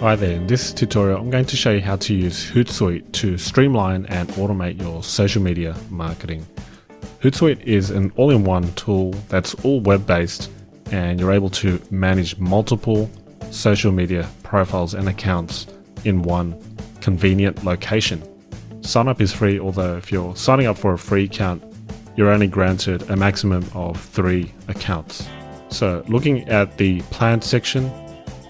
Hi there, in this tutorial I'm going to show you how to use HootSuite to streamline and automate your social media marketing. HootSuite is an all-in-one tool that's all web-based, and you're able to manage multiple social media profiles and accounts in one convenient location. Sign up is free, although if you're signing up for a free account, you're only granted a maximum of 3 accounts. So looking at the plan section,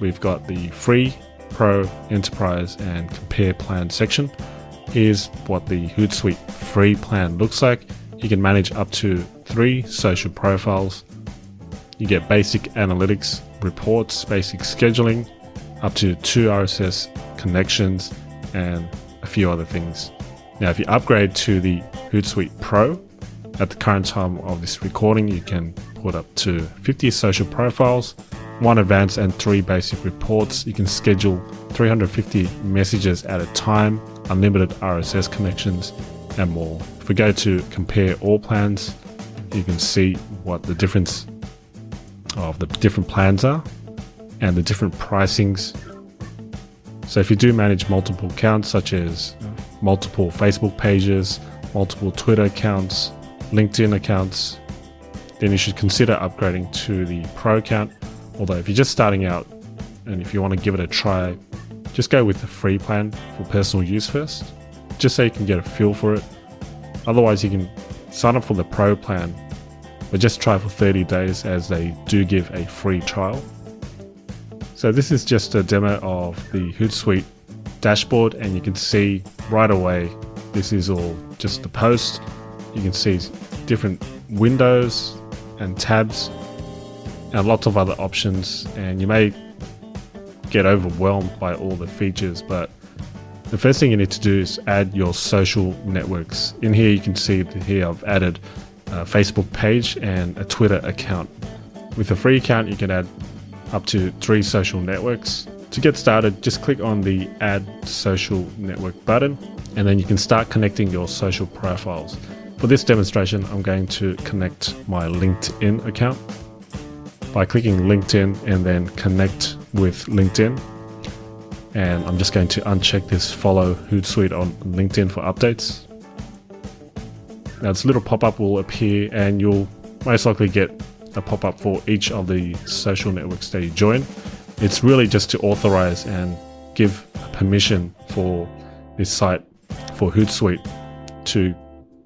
we've got the free, Pro, Enterprise and Compare plan section. Here's what the HootSuite free plan looks like. You can manage up to 3 social profiles. You get basic analytics, reports, basic scheduling, up to 2 RSS connections, and a few other things. Now, if you upgrade to the HootSuite Pro, at the current time of this recording, you can put up to 50 social profiles, 1 advanced and 3 basic reports. You can schedule 350 messages at a time, unlimited RSS connections, and more. If we go to compare all plans, you can see what the difference of the different plans are and the different pricings. So if you do manage multiple accounts, such as multiple Facebook pages, multiple Twitter accounts, LinkedIn accounts, then you should consider upgrading to the Pro account. Although if you're just starting out and if you want to give it a try, just go with the free plan for personal use first, just so you can get a feel for it. Otherwise, you can sign up for the Pro plan, but just try for 30 days as they do give a free trial. So this is just a demo of the HootSuite dashboard, and you can see right away this is all just the post. You can see different windows and tabs and lots of other options, and you may get overwhelmed by all the features, but the first thing you need to do is add your social networks. In here you can see here I've added a Facebook page and a Twitter account. With a free account you can add up to 3 social networks. To get started, just click on the Add Social Network button, and then you can start connecting your social profiles. For this demonstration, I'm going to connect my LinkedIn account by clicking LinkedIn and then connect with LinkedIn. And I'm just going to uncheck this follow HootSuite on LinkedIn for updates. Now this little pop-up will appear, and you'll most likely get a pop-up for each of the social networks that you join. It's really just to authorize and give permission for this site, for HootSuite, to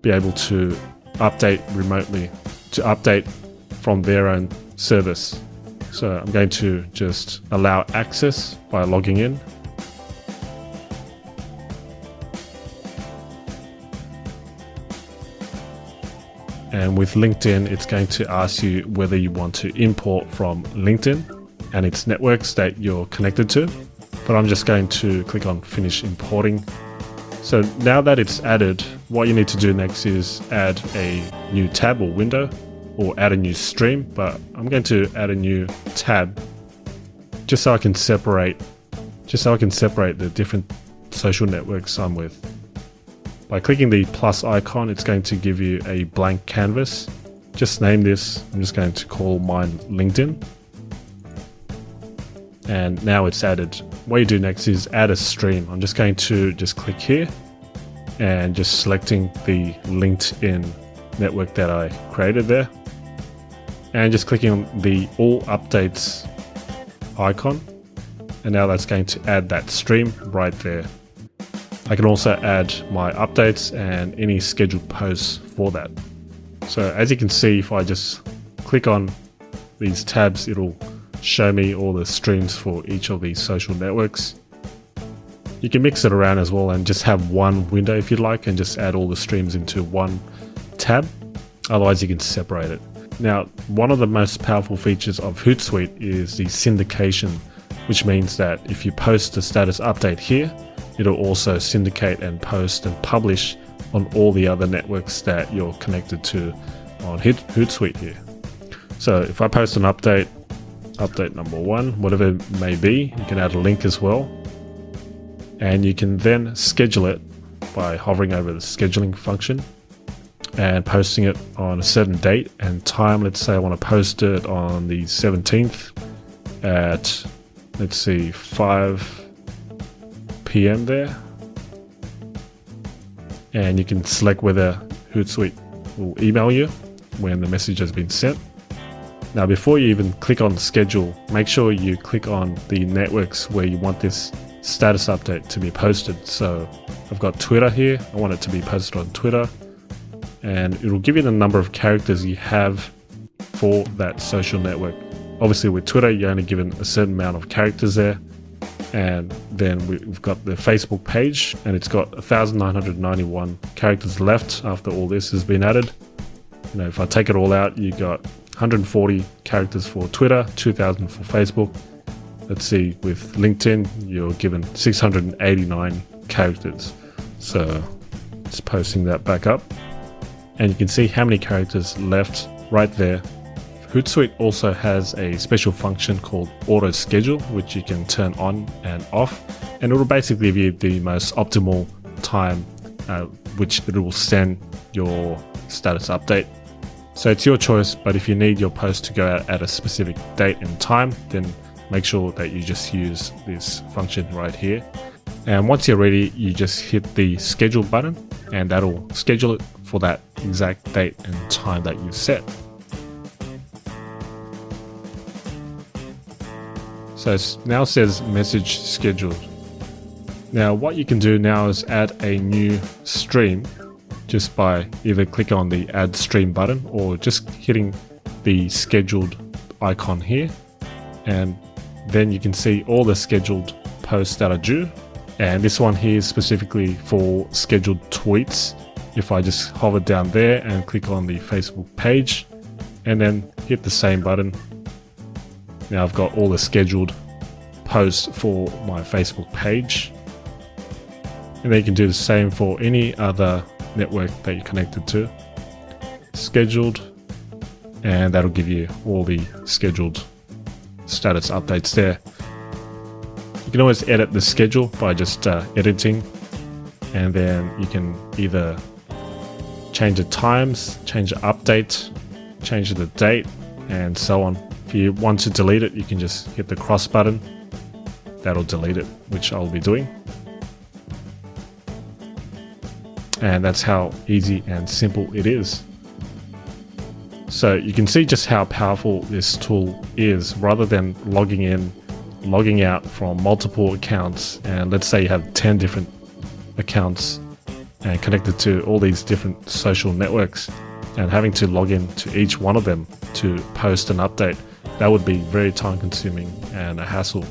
be able to update remotely, to update from their own service. So I'm going to just allow access by logging in. And with LinkedIn, it's going to ask you whether you want to import from LinkedIn and its networks that you're connected to. But I'm just going to click on Finish Importing. So now that it's added, what you need to do next is add a new tab or window, or add a new stream, but I'm going to add a new tab just so I can separate the different social networks I'm with. By clicking the plus icon, it's going to give you a blank canvas. Just name this. I'm just going to call mine LinkedIn. And now it's added. What you do next is add a stream. I'm just going to click here and just selecting the LinkedIn network that I created there, and just clicking on the all updates icon, and now that's going to add that stream right there. I can also add my updates and any scheduled posts for that. So as you can see, if I just click on these tabs, it'll show me all the streams for each of these social networks. You can mix it around as well and just have one window if you'd like, and just add all the streams into one tab. Otherwise you can separate it. Now, one of the most powerful features of HootSuite is the syndication, which means that if you post a status update here, it'll also syndicate and post and publish on all the other networks that you're connected to on HootSuite here. So if I post an update number 1, whatever it may be, you can add a link as well. And you can then schedule it by hovering over the scheduling function and posting it on a certain date and time. Let's say I want to post it on the 17th at, let's see, 5 PM there, and you can select whether HootSuite will email you when the message has been sent. Now, before you even click on schedule, make sure you click on the networks where you want this status update to be posted. So I've got Twitter here. I want it to be posted on Twitter, and it will give you the number of characters you have for that social network. Obviously with Twitter, you're only given a certain amount of characters there. And then we've got the Facebook page, and it's got 1,991 characters left after all this has been added. You know, if I take it all out, you got 140 characters for Twitter, 2,000 for Facebook. Let's see, with LinkedIn, you're given 689 characters. So just posting that back up, and you can see how many characters left right there. HootSuite also has a special function called auto schedule, which you can turn on and off, and it will basically give you the most optimal time which it will send your status update. So it's your choice, but if you need your post to go out at a specific date and time, then make sure that you just use this function right here. And once you're ready, you just hit the schedule button, and that'll schedule it for that exact date and time that you set. So it now says message scheduled. Now what you can do now is add a new stream just by either clicking on the add stream button or just hitting the scheduled icon here, and then you can see all the scheduled posts that are due. And this one here is specifically for scheduled tweets. If I just hover down there and click on the Facebook page and then hit the same button, now I've got all the scheduled posts for my Facebook page. And then you can do the same for any other network that you're connected to. Scheduled, and that'll give you all the scheduled status updates there. You can always edit the schedule by just editing, and then you can either change the times, change the update, change the date, and so on. If you want to delete it, you can just hit the cross button. That'll delete it, which I'll be doing. And that's how easy and simple it is. So you can see just how powerful this tool is. Rather than logging in, logging out from multiple accounts, and let's say you have 10 different accounts and connected to all these different social networks, and having to log in to each one of them to post an update, that would be very time consuming and a hassle.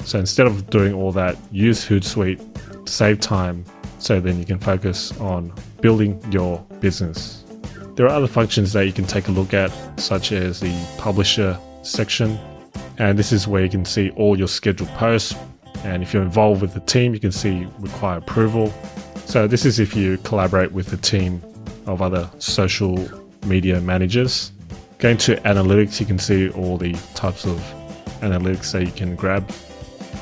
So instead of doing all that, use HootSuite, save time, so then you can focus on building your business. There are other functions that you can take a look at, such as the publisher section, and this is where you can see all your scheduled posts. And if you're involved with the team, you can see require approval. So this is if you collaborate with a team of other social media managers. Going to analytics, you can see all the types of analytics that you can grab.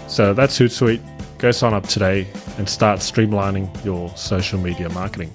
So that's HootSuite. Go sign up today and start streamlining your social media marketing.